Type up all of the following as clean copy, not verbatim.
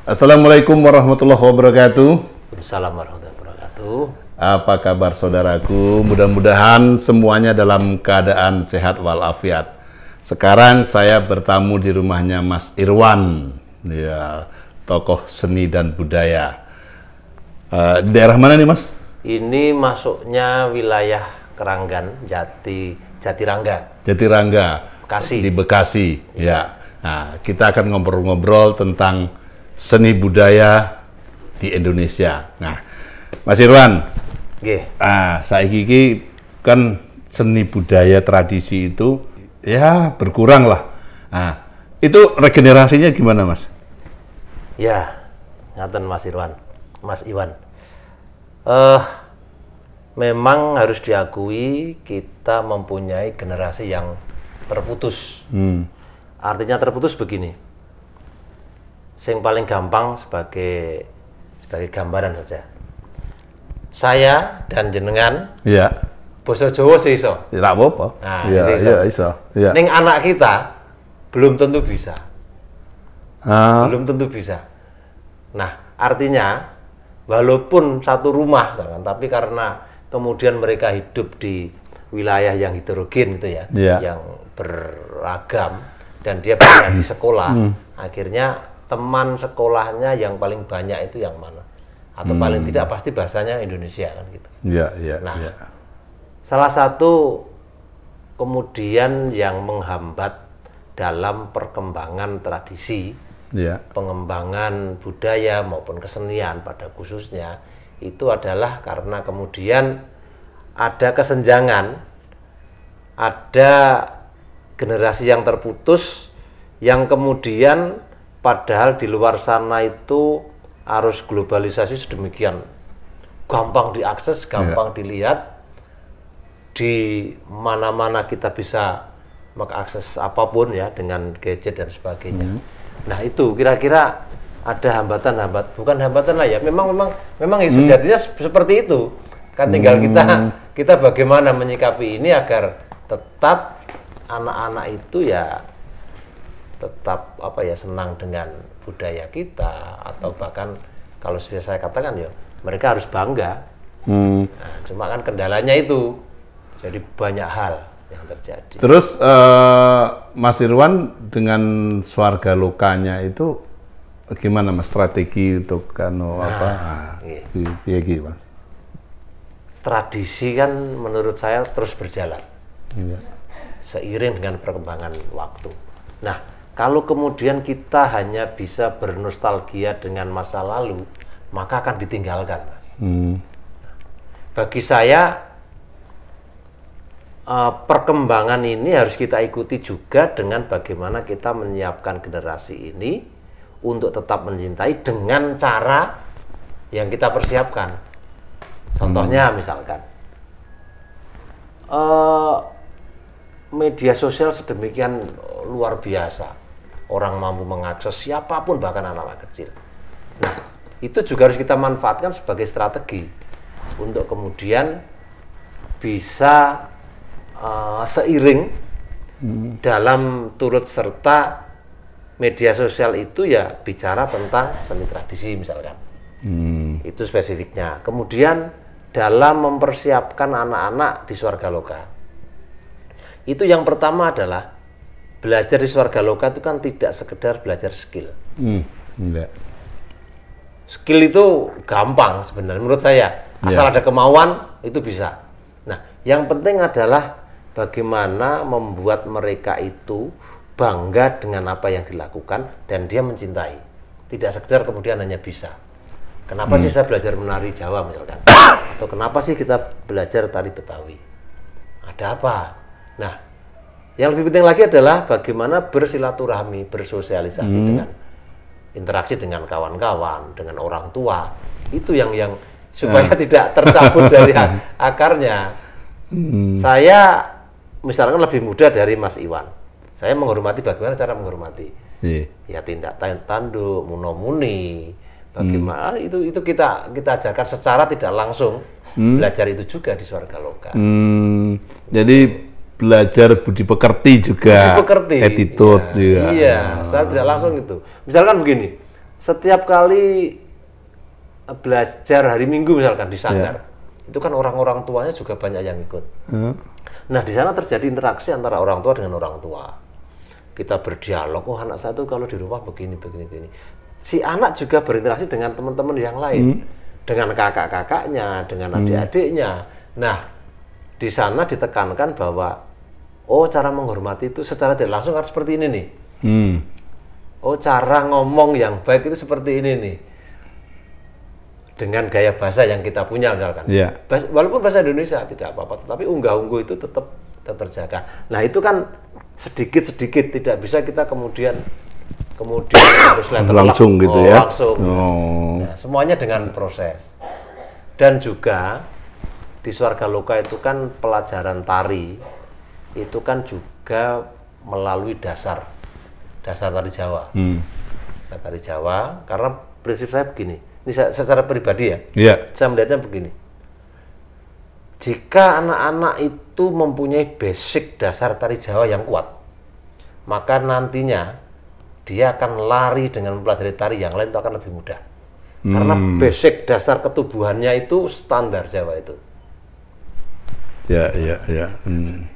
Assalamualaikum warahmatullahi wabarakatuh. Assalamualaikum warahmatullahi wabarakatuh. Apa kabar saudaraku? Mudah-mudahan semuanya dalam keadaan sehat walafiat. Sekarang saya bertamu di rumahnya Mas Irwan, ya, tokoh seni dan budaya. Daerah mana nih, Mas? Ini masuknya wilayah Keranggan, Jatirangga. Jatirangga. Bekasi. Di Bekasi, ya. Nah, kita akan ngobrol-ngobrol tentang seni budaya di Indonesia. Nah, Mas Irwan, saiki iki kan seni budaya tradisi itu ya berkurang lah. Nah, itu regenerasinya gimana, Mas? Ya, ngaten Mas Irwan, Mas Iwan. Memang harus diakui kita mempunyai generasi yang terputus. Artinya terputus begini. Yang paling gampang sebagai gambaran saja. Saya dan jenengan, Iya. basa Jawa seiso. Tidak apa-apa. Nah, Iya, iso. Iya. Ning anak kita belum tentu bisa. Belum tentu bisa. Nah, artinya walaupun satu rumah, tapi karena kemudian mereka hidup di wilayah yang heterogen gitu ya, yang beragam, dan dia banyak di sekolah, akhirnya teman sekolahnya yang paling banyak itu yang mana? Atau paling tidak pasti bahasanya Indonesia kan gitu. Iya. Nah, salah satu kemudian yang menghambat dalam perkembangan tradisi, pengembangan budaya maupun kesenian pada khususnya, itu adalah karena kemudian ada kesenjangan, ada generasi yang terputus, yang kemudian padahal di luar sana itu arus globalisasi sedemikian gampang diakses, gampang dilihat, di mana-mana kita bisa mengakses apapun ya dengan gadget dan sebagainya. Nah, itu kira-kira ada hambatan-hambatan, bukan hambatan lah ya, memang sejatinya seperti itu. Kan tinggal kita bagaimana menyikapi ini agar tetap anak-anak itu ya tetap senang dengan budaya kita, atau bahkan kalau sudah saya katakan ya mereka harus bangga. Nah, cuma kan kendalanya itu jadi banyak hal yang terjadi. Terus Mas Irwan dengan warga lokalnya itu gimana, Mas, strategi untuk Mas? Tradisi kan menurut saya terus berjalan seiring dengan perkembangan waktu. Nah, kalau kemudian kita hanya bisa bernostalgia dengan masa lalu, maka akan ditinggalkan, Mas. Bagi saya perkembangan ini harus kita ikuti juga dengan bagaimana kita menyiapkan generasi ini untuk tetap mencintai dengan cara yang kita persiapkan. Contohnya misalkan media sosial sedemikian luar biasa, orang mampu mengakses siapapun, bahkan anak-anak kecil. Nah, itu juga harus kita manfaatkan sebagai strategi untuk kemudian bisa seiring dalam turut serta media sosial itu ya bicara tentang seni tradisi misalkan. Itu spesifiknya. Kemudian dalam mempersiapkan anak-anak di Swarga Loka, itu yang pertama adalah belajar di Swarga Loka itu kan tidak sekedar belajar skill. Skill itu gampang sebenarnya menurut saya, asal ada kemauan itu bisa. Nah, yang penting adalah bagaimana membuat mereka itu bangga dengan apa yang dilakukan dan dia mencintai. Tidak sekedar kemudian hanya bisa. Kenapa sih saya belajar menari Jawa misalkan? Atau kenapa sih kita belajar tari Betawi? Ada apa? Nah, yang lebih penting lagi adalah bagaimana bersilaturahmi, bersosialisasi dengan interaksi dengan kawan-kawan, dengan orang tua. Itu yang supaya tidak tercabut dari akarnya. Saya misalkan lebih muda dari Mas Iwan. Saya menghormati, bagaimana cara menghormati? Ya tindak tanduk, munomuni, bagaimana itu kita ajarkan secara tidak langsung. Belajar itu juga di Swarga Loka. Jadi belajar budi pekerti juga, budi pekerti, attitude juga. Iya, saya tidak langsung itu. Misalkan begini, setiap kali belajar hari Minggu misalkan di sanggar, itu kan orang-orang tuanya juga banyak yang ikut. Nah, di sana terjadi interaksi antara orang tua dengan orang tua. Kita berdialog, oh anak saya tuh kalau di rumah begini. Si anak juga berinteraksi dengan teman-teman yang lain, dengan kakak-kakaknya, dengan adik-adiknya. Nah, di sana ditekankan bahwa, oh cara menghormati itu secara tidak langsung harus seperti ini nih. Oh cara ngomong yang baik itu seperti ini nih. Dengan gaya bahasa yang kita punya misalkan. Walaupun bahasa Indonesia tidak apa-apa, tapi unggah-ungguh itu tetap terjaga. Nah itu kan sedikit-sedikit, tidak bisa kita kemudian harus langsung gitu ya. Langsung. Nah, semuanya dengan proses. Dan juga di Swarga Loka itu kan pelajaran tari itu kan juga melalui dasar tari Jawa. Tari Jawa, karena prinsip saya begini. Ini secara pribadi ya, saya melihatnya begini. Jika anak-anak itu mempunyai basic dasar tari Jawa yang kuat, maka nantinya dia akan lari dengan mempelajari tari yang lain itu akan lebih mudah. Karena basic dasar ketubuhannya itu standar Jawa itu.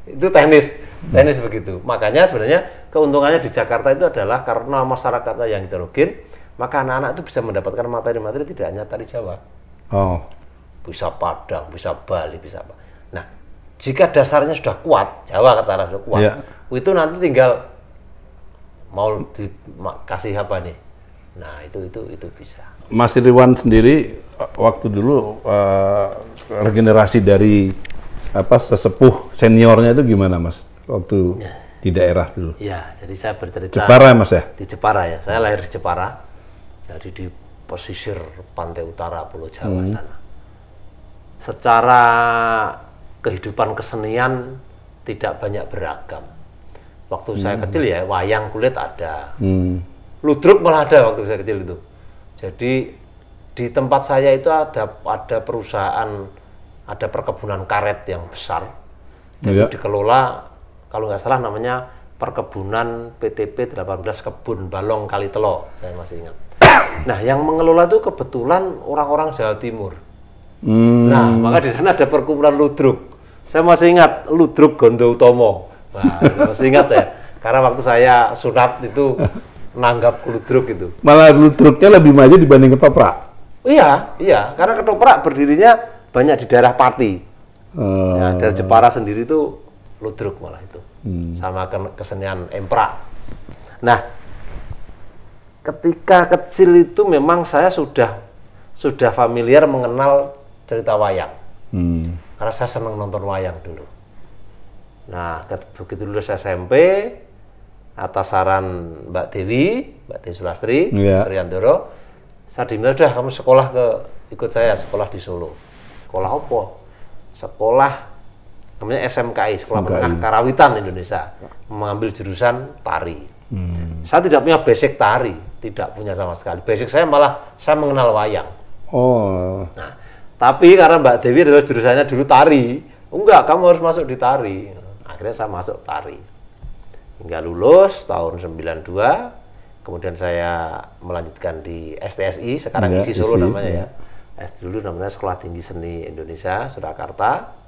Itu teknis begitu. Makanya sebenarnya keuntungannya di Jakarta itu adalah karena masyarakatnya yang heterogen, maka anak-anak itu bisa mendapatkan materi-materi tidak hanya tari Jawa. Bisa Padang, bisa Bali, bisa apa. Nah, jika dasarnya sudah kuat, Jawa kata sudah kuat, itu nanti tinggal mau dikasih apa nih. Nah, itu bisa. Mas Irwan sendiri waktu dulu regenerasi dari sesepuh seniornya itu gimana, Mas? Waktu di daerah dulu. Ya, jadi saya bercerita Jepara, Mas ya? Di Jepara ya. Saya lahir di Jepara. Jadi di pesisir pantai utara Pulau Jawa sana. Secara kehidupan kesenian tidak banyak beragam. Waktu saya kecil ya wayang kulit ada. Ludruk malah ada waktu saya kecil itu. Jadi di tempat saya itu ada perusahaan, ada perkebunan karet yang besar. Dan itu dikelola, kalau nggak salah namanya Perkebunan PTP 18 Kebun Balong Kalitelo, saya masih ingat. Nah, yang mengelola itu kebetulan orang-orang Jawa Timur. Nah, maka di sana ada perkumpulan ludruk. Saya masih ingat Ludruk Gondo Utomo. Nah, masih ingat ya. Karena waktu saya sunat itu nanggap ludruk itu. Malah ludruknya lebih maju dibanding ketoprak. Iya, karena ketoprak berdirinya banyak di daerah Pati. Ya, dari Jepara sendiri itu ludruk malah itu. Sama kesenian emprak. Nah, ketika kecil itu memang saya sudah familiar mengenal cerita wayang. Karena saya senang nonton wayang dulu. Nah, begitu lulus SMP, atas saran Mbak Dewi Sulastri, Suryantoro, saya diminta, "Sudah kamu ikut saya sekolah di Solo." Sekolah apa? Sekolah namanya SMKI, Sekolah Menengah Karawitan Indonesia, mengambil jurusan tari. Saya tidak punya basic tari, tidak punya sama sekali. Basic saya malah saya mengenal wayang. Nah, tapi karena Mbak Dewi adalah jurusannya dulu tari, enggak, kamu harus masuk di tari. Akhirnya saya masuk tari. Hingga lulus tahun 92, kemudian saya melanjutkan di STSI, sekarang ISI Solo namanya ya. Dulu namanya Sekolah Tinggi Seni Indonesia, Surakarta.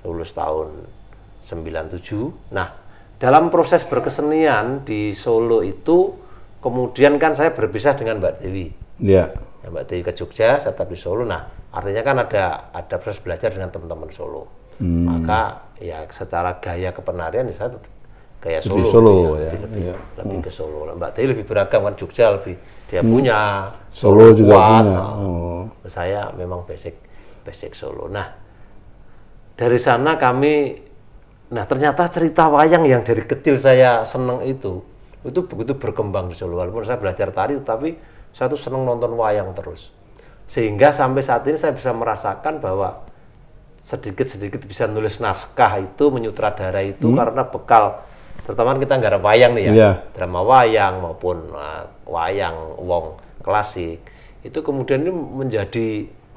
Lulus tahun 97. Nah, dalam proses berkesenian di Solo itu, kemudian kan saya berpisah dengan Mbak Dewi. Mbak Dewi ke Jogja, saya tetap di Solo. Nah, artinya kan ada proses belajar dengan teman-teman Solo. Maka ya secara gaya kepenarian saya tetap gaya Solo, lebih ke Solo. Mbak Dewi lebih beragam kan, Jogja lebih dia punya, Solo juga kuat, punya. Saya memang basic Solo. Nah, dari sana ternyata cerita wayang yang dari kecil saya seneng itu begitu berkembang di Solo. Walaupun saya belajar tari, tapi saya tuh seneng nonton wayang terus. Sehingga sampai saat ini saya bisa merasakan bahwa sedikit-sedikit bisa nulis naskah itu, menyutradarai itu karena bekal, terutama kita nggak ada wayang nih ya, drama wayang maupun wayang wong klasik, itu kemudian ini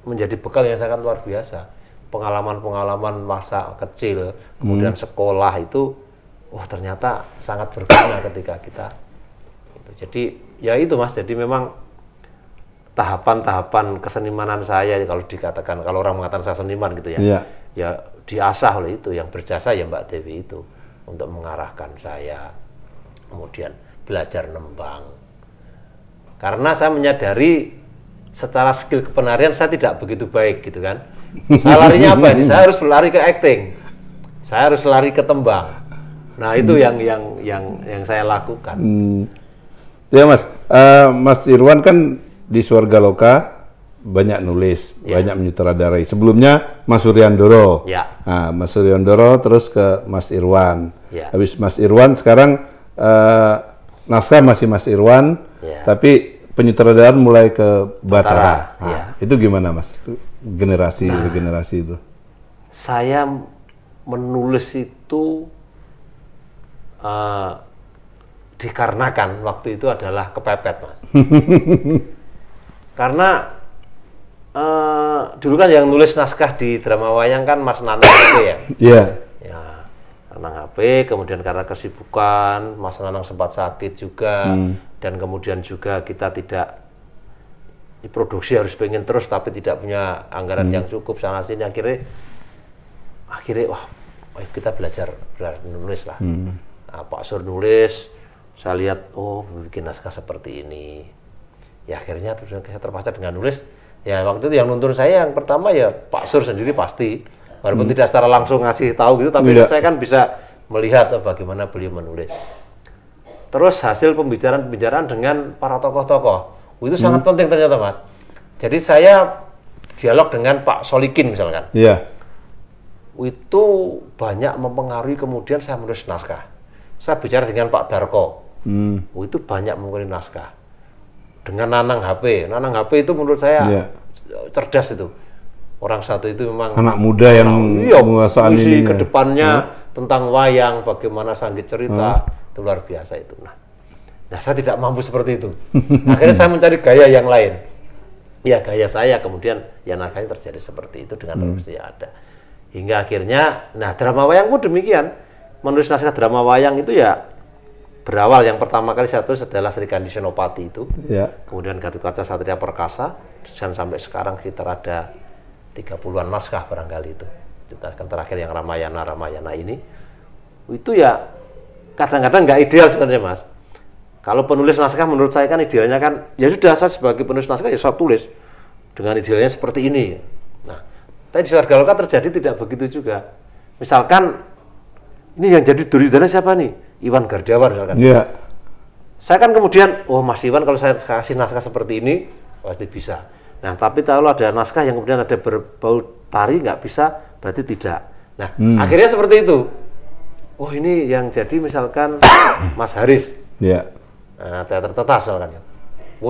menjadi bekal yang sangat luar biasa. Pengalaman-pengalaman masa kecil, kemudian sekolah itu, ternyata sangat berguna ketika kita. Jadi ya itu Mas, jadi memang tahapan-tahapan kesenimanan saya, kalau dikatakan, kalau orang mengatakan saya seniman gitu ya, ya diasah oleh itu, yang berjasa ya Mbak Dewi itu untuk mengarahkan saya, kemudian belajar nembang. Karena saya menyadari secara skill kepenarian saya tidak begitu baik gitu kan. Saya larinya apa ini? Saya harus berlari ke acting. Saya harus lari ke tembang. Nah, itu yang saya lakukan. Ya Mas, Mas Irwan kan di Swarga Loka banyak nulis, banyak menyutradarai. Sebelumnya Mas Suryandoro. Nah, Mas Suryandoro terus ke Mas Irwan. Habis Mas Irwan sekarang naskah masih Mas Irwan, tapi penyutradaraan mulai ke Bathara. Nah, itu gimana Mas? Generasi itu. Saya menulis itu dikarenakan waktu itu adalah kepepet Mas. Karena dulu kan yang nulis naskah di drama wayang kan Mas Nanang HP ya. Ya, Nanang HP, kemudian karena kesibukan, Mas Nanang sempat sakit juga, dan kemudian juga kita tidak diproduksi, harus pengen terus tapi tidak punya anggaran yang cukup sana sini, akhirnya wah kita belajar nulis lah. Nah, Pak Sur nulis, saya lihat bikin naskah seperti ini. Ya akhirnya saya terpaksa dengan nulis. Ya waktu itu yang nuntun saya yang pertama ya Pak Sur sendiri pasti, walaupun tidak secara langsung ngasih tahu gitu, tapi saya kan bisa melihat bagaimana beliau menulis. Terus hasil pembicaraan dengan para tokoh-tokoh itu sangat penting ternyata Mas. Jadi saya dialog dengan Pak Solikin misalkan. Itu banyak mempengaruhi kemudian saya menulis naskah. Saya bicara dengan Pak Darko. Itu banyak mempengaruhi naskah. Dengan Nanang HP itu menurut saya cerdas itu. Orang satu itu memang anak muda yang menguasai ini ke depannya tentang wayang, bagaimana Sanggit cerita, itu luar biasa itu. Nah, saya tidak mampu seperti itu. Akhirnya saya mencari gaya yang lain. Ya gaya saya, kemudian ya naskahnya terjadi seperti itu dengan rumus yang ada. Hingga akhirnya, drama wayang pun demikian. Menulis naskah drama wayang itu ya berawal, yang pertama kali saya tulis adalah Sri Kandi Senopati itu, kemudian Gatotkaca Satria Perkasa, dan sampai sekarang sekitar ada 30-an naskah barangkali itu. Kan terakhir yang Ramayana ini, itu ya kadang-kadang nggak ideal sebenarnya Mas. Kalau penulis naskah menurut saya kan idealnya kan, ya sudah saya sebagai penulis naskah ya saya tulis dengan idealnya seperti ini. Nah, tapi di Swarga Loka terjadi tidak begitu juga. Misalkan ini yang jadi Duryodhana siapa nih? Iwan Gardawan misalkan. Saya kan kemudian, Mas Iwan kalau saya kasih naskah seperti ini pasti bisa. Nah, tapi kalau ada naskah yang kemudian ada berbau tari nggak bisa, berarti tidak. Nah, akhirnya seperti itu. Ini yang jadi misalkan Mas Haris. Teater Tetas misalkan.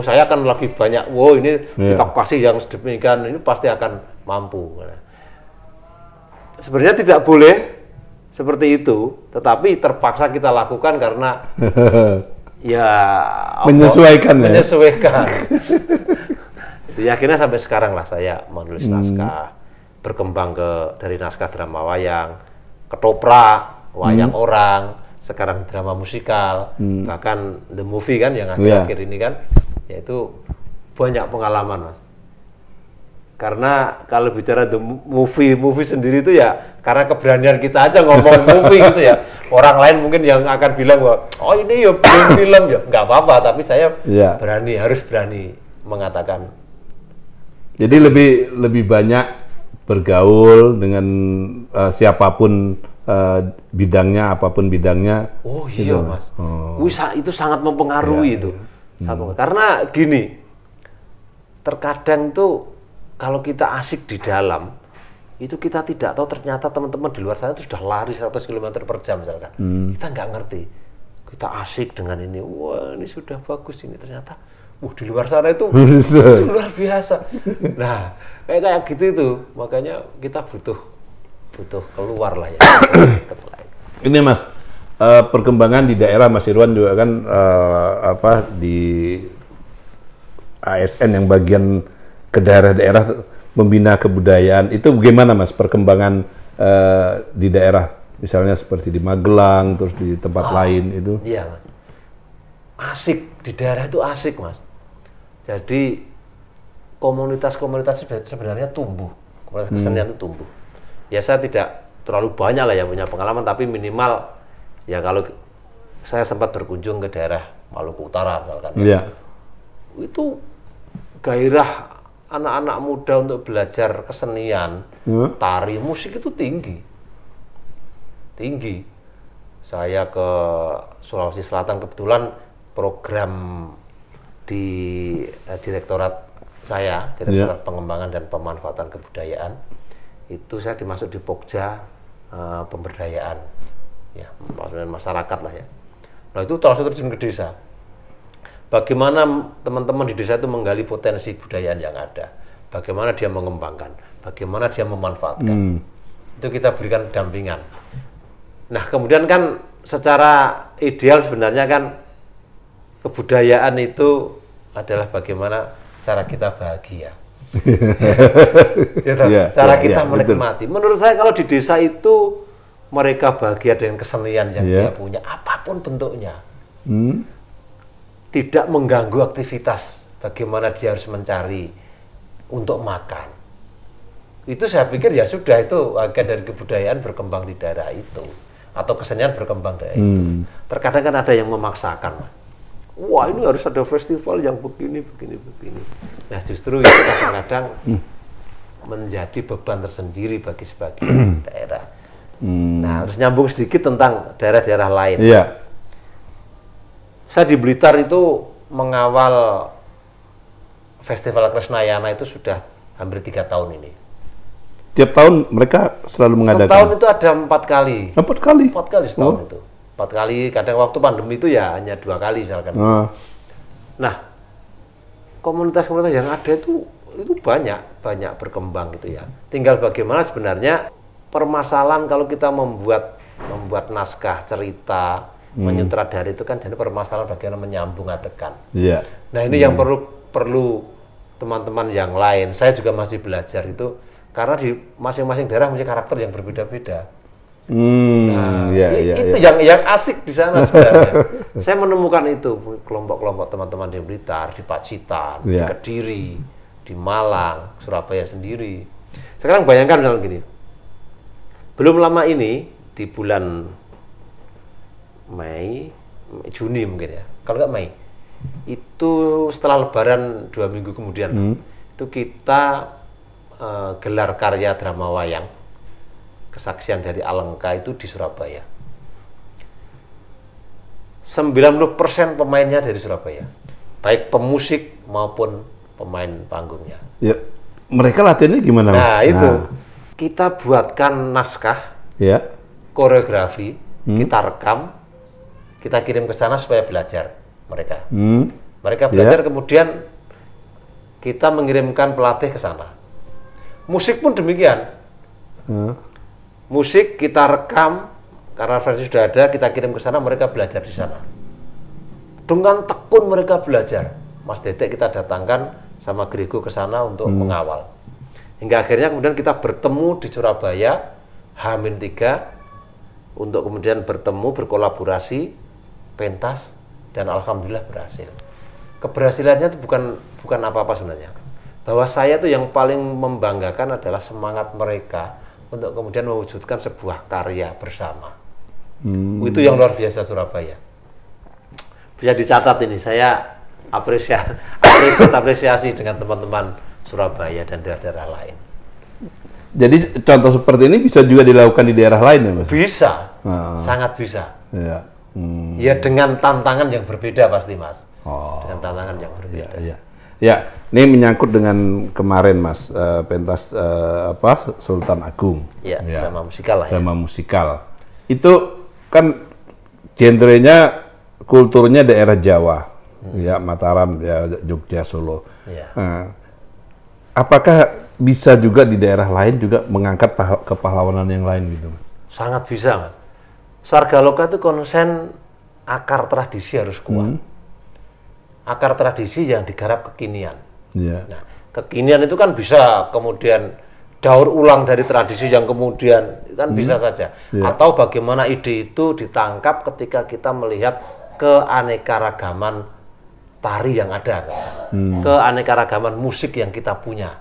Saya akan lagi banyak. Ini kita kasih yang sedemikian, ini pasti akan mampu. Nah, sebenarnya tidak boleh seperti itu, tetapi terpaksa kita lakukan karena ya menyesuaikan. Jadi akhirnya sampai sekarang lah saya menulis naskah, berkembang dari naskah drama wayang, ketoprak, wayang orang, sekarang drama musikal, bahkan the movie kan yang akhir-akhir ini kan, yaitu banyak pengalaman Mas. Karena kalau bicara the movie sendiri itu ya karena keberanian kita aja ngomong movie gitu ya. Orang lain mungkin yang akan bilang bahwa ini ya film ya, nggak apa-apa, tapi saya harus berani mengatakan. Jadi lebih banyak bergaul dengan siapapun bidangnya, apapun bidangnya. Iya gitu. Mas. Itu sangat mempengaruhi itu. Karena gini, terkadang tuh kalau kita asik di dalam, itu kita tidak tahu ternyata teman-teman di luar sana itu sudah lari 100 km per jam misalkan. Kita nggak ngerti. Kita asik dengan ini, ini sudah bagus ini, ternyata di luar sana itu luar biasa. Nah, kayak gitu itu, makanya kita butuh keluar lah ya. Ini Mas, perkembangan di daerah Mas Irwan juga kan di ASN yang bagian ke daerah-daerah membina kebudayaan, itu bagaimana Mas perkembangan di daerah, misalnya seperti di Magelang, terus di tempat lain itu? Iya Mas, asik di daerah itu asik Mas. Jadi komunitas-komunitas sebenarnya tumbuh, komunitas kesenian itu tumbuh. Ya saya tidak terlalu banyak lah ya punya pengalaman, tapi minimal ya kalau saya sempat berkunjung ke daerah Maluku Utara misalkan, itu gairah anak-anak muda untuk belajar kesenian, tari, musik itu tinggi. Saya ke Sulawesi Selatan kebetulan program di direktorat saya, Direktorat Pengembangan dan Pemanfaatan Kebudayaan, itu saya dimasuk di Pokja pemberdayaan, ya masyarakat lah ya. Nah itu langsung terjun ke desa. Bagaimana teman-teman di desa itu menggali potensi budayaan yang ada, bagaimana dia mengembangkan, bagaimana dia memanfaatkan, itu kita berikan dampingan. Nah kemudian kan secara ideal sebenarnya kan kebudayaan itu adalah bagaimana cara kita bahagia, cara kita menikmati. Betul. Menurut saya kalau di desa itu mereka bahagia dengan kesenian yang dia punya, apapun bentuknya, tidak mengganggu aktivitas. Bagaimana dia harus mencari untuk makan. Itu saya pikir ya sudah, itu bagian dari kebudayaan berkembang di daerah itu, atau kesenian berkembang dari itu. Terkadang kan ada yang memaksakan. Wah ini harus ada festival yang begini. Nah justru itu kadang-kadang menjadi beban tersendiri bagi sebagian daerah. Nah harus nyambung sedikit tentang daerah-daerah lain. Saya di Blitar itu mengawal Festival Kresnayana itu sudah hampir 3 tahun ini. Tiap tahun mereka selalu mengadakan? Setahun itu ada 4 kali. 4 kali? 4 kali setahun itu. 4 kali, kadang waktu pandemi itu ya hanya 2 kali misalkan. Nah, komunitas-komunitas yang ada itu banyak berkembang gitu ya. Tinggal bagaimana sebenarnya permasalahan kalau kita membuat naskah cerita, menyutradari itu kan jadi permasalahan bagaimana menyambung adegan. Nah, ini yang perlu teman-teman yang lain. Saya juga masih belajar itu karena di masing-masing daerah punya karakter yang berbeda-beda. Itu yang asik di sana sebenarnya. Saya menemukan itu kelompok-kelompok teman-teman di Blitar, di Pacitan, di Kediri, di Malang, Surabaya sendiri. Sekarang bayangkan misalnya gini, belum lama ini di bulan Juni mungkin ya, kalau nggak Mei, itu setelah Lebaran 2 minggu kemudian, itu kita gelar karya drama wayang. Kesaksian dari Alengka itu di Surabaya. 90% pemainnya dari Surabaya. Baik pemusik maupun pemain panggungnya. Ya, mereka latihannya gimana? Nah, itu. Kita buatkan naskah, koreografi, kita rekam, kita kirim ke sana supaya belajar mereka. Mereka belajar, kemudian kita mengirimkan pelatih ke sana. Musik pun demikian. Musik kita rekam, karena referensi sudah ada, kita kirim ke sana, mereka belajar di sana. Dengan tekun mereka belajar. Mas Dedek kita datangkan sama Grego ke sana untuk mengawal. Hingga akhirnya kemudian kita bertemu di Surabaya, H-3, untuk kemudian bertemu, berkolaborasi, pentas, dan alhamdulillah berhasil. Keberhasilannya itu bukan apa-apa sebenarnya. Bahwa saya tuh yang paling membanggakan adalah semangat mereka untuk kemudian mewujudkan sebuah karya bersama. Itu yang luar biasa Surabaya. Bisa dicatat ini, saya apresiasi dengan teman-teman Surabaya dan daerah-daerah lain. Jadi contoh seperti ini bisa juga dilakukan di daerah lain ya Mas? Bisa, sangat bisa. Ya dengan tantangan yang berbeda pasti Mas. Dengan tantangan yang berbeda. Ya, ini menyangkut dengan kemarin Mas, pentas Sultan Agung. Drama musikal lah. Drama musikal. Itu kan genrenya, kulturnya daerah Jawa, ya Mataram, ya Jogja, Solo. Apakah bisa juga di daerah lain juga mengangkat kepahlawanan yang lain gitu Mas? Sangat bisa Mas. Sarga Loka itu konsen akar tradisi harus kuat. Akar tradisi yang digarap kekinian. Nah, kekinian itu kan bisa kemudian daur ulang dari tradisi yang kemudian kan bisa saja. Atau bagaimana ide itu ditangkap ketika kita melihat keanekaragaman tari yang ada, keanekaragaman musik yang kita punya.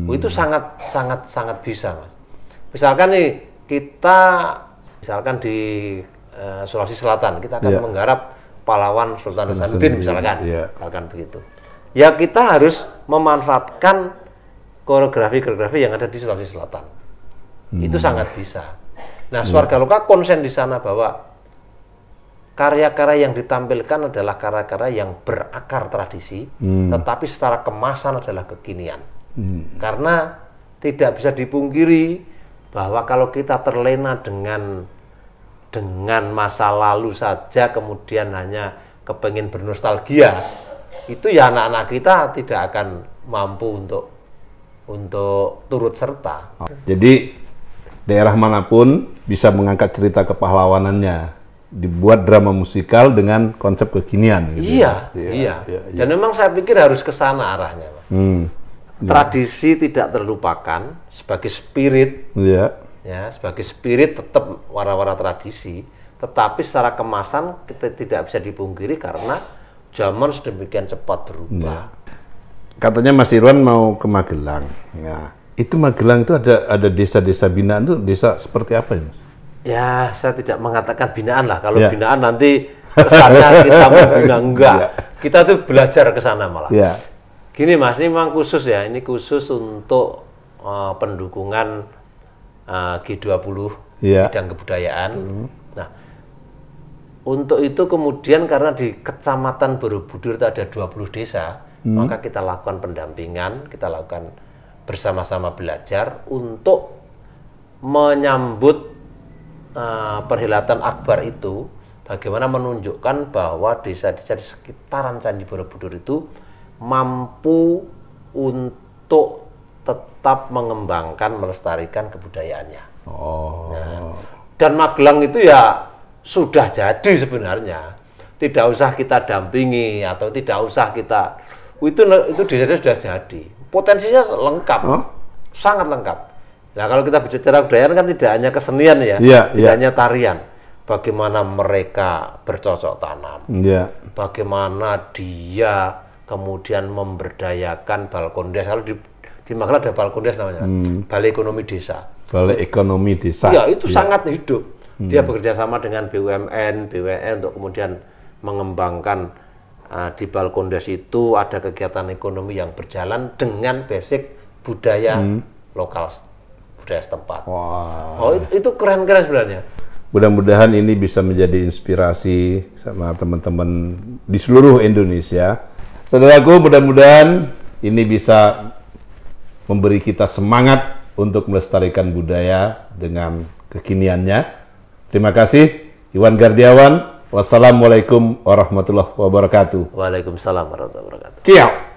Itu sangat bisa, Mas. Misalkan nih kita misalkan di Sulawesi Selatan kita akan menggarap pahlawan Sultan Hasanuddin misalkan, misalkan begitu. Ya kita harus memanfaatkan koreografi yang ada di Sulawesi Selatan. Itu sangat bisa. Nah, Swarga Loka konsen di sana bahwa karya-karya yang ditampilkan adalah karya-karya yang berakar tradisi, tetapi secara kemasan adalah kekinian. Karena tidak bisa dipungkiri bahwa kalau kita terlena dengan masa lalu saja, kemudian hanya kepengin bernostalgia, itu ya anak-anak kita tidak akan mampu untuk turut serta. Jadi daerah manapun bisa mengangkat cerita kepahlawanannya, dibuat drama musikal dengan konsep kekinian. Gitu. Iya. Dan memang saya pikir harus ke sana arahnya, Pak. Tradisi tidak terlupakan sebagai spirit. Ya, sebagai spirit tetap wara-wara tradisi, tetapi secara kemasan kita tidak bisa dipungkiri karena zaman sedemikian cepat berubah. Katanya Mas Irwan mau ke Magelang. Nah, itu Magelang itu ada desa-desa binaan, itu desa seperti apa ya, Mas? Ya, saya tidak mengatakan binaan lah. Kalau binaan nanti kesannya kita membina, enggak. Kita tuh belajar ke sana malah. Gini Mas, ini memang khusus ya. Ini khusus untuk pendukungan G20 bidang kebudayaan. Nah, untuk itu kemudian karena di Kecamatan Borobudur itu ada 20 desa, maka kita lakukan pendampingan, kita lakukan bersama-sama belajar untuk menyambut perhelatan akbar itu, bagaimana menunjukkan bahwa desa-desa di sekitaran Candi Borobudur itu mampu untuk tetap mengembangkan, melestarikan kebudayaannya. Dan Magelang itu ya sudah jadi sebenarnya. Tidak usah kita dampingi atau tidak usah kita itu desa-desa sudah jadi. Potensinya lengkap, sangat lengkap. Nah, kalau kita bicara kebudayaan kan tidak hanya kesenian ya, tidak hanya tarian. Bagaimana mereka bercocok tanam, bagaimana dia kemudian memberdayakan balkondes. Kalau di Magelang ada balkondes namanya, Balai Ekonomi Desa. Balai Ekonomi Desa. Ya, itu sangat hidup. Dia bekerja sama dengan BUMN untuk kemudian mengembangkan di balkondes itu ada kegiatan ekonomi yang berjalan dengan basic budaya lokal, budaya setempat. Itu keren-keren sebenarnya. Mudah-mudahan ini bisa menjadi inspirasi sama teman-teman di seluruh Indonesia. Saudaraku, mudah-mudahan ini bisa memberi kita semangat untuk melestarikan budaya dengan kekiniannya. Terima kasih, Iwan Gardiawan. Wassalamualaikum warahmatullahi wabarakatuh. Waalaikumsalam warahmatullahi wabarakatuh. Ciao.